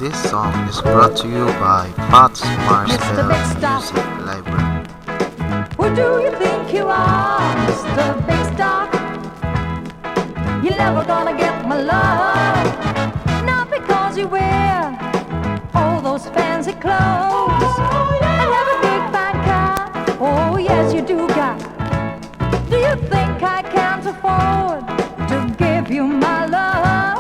This song is brought to you by Pat's Mr. Marcel Big Star. Music Library. Who do you think you are, Mr. Big Star? You're never gonna get my love, not because you wear all those fancy clothes and have a big fine car. Oh yes, you do, guy. Do you think I can't afford to give you my love,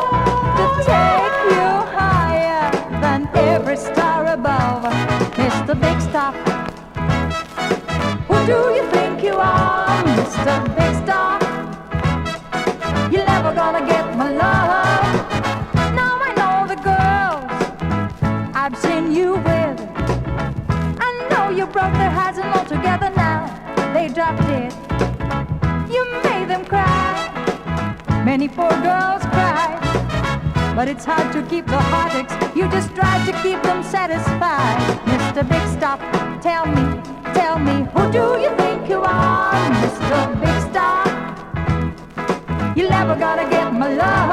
to take you higher than every star above, Mr. Big Star? Who do you think you are, Mr. Big Star? You're never gonna get my love. Now I know the girls I've seen you with. I know your brother has it all together now. They dropped it. You made them cry. Many poor girls cry. But it's hard to keep the heartaches. You just try to keep them satisfied. Mr. Big Star, tell me, who do you think you are, Mr. Big Star? You're never gonna get my love.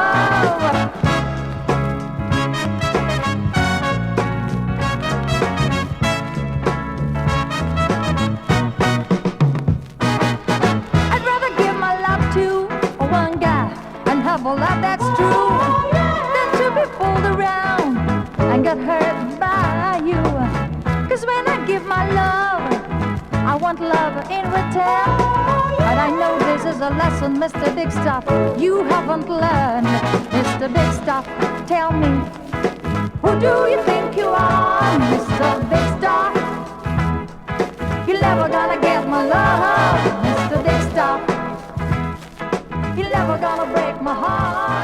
I'd rather give my love to one guy and have a love that's true than to be fooled around and get hurt by you. 'Cause when I give my love, I want love in return. But I know this is a lesson, Mr. Big Star, you haven't learned. Mr. Big Star, tell me, who do you think you are, Mr. Big Star? You're never gonna get my love, Mr. Big Star. You're never gonna break my heart.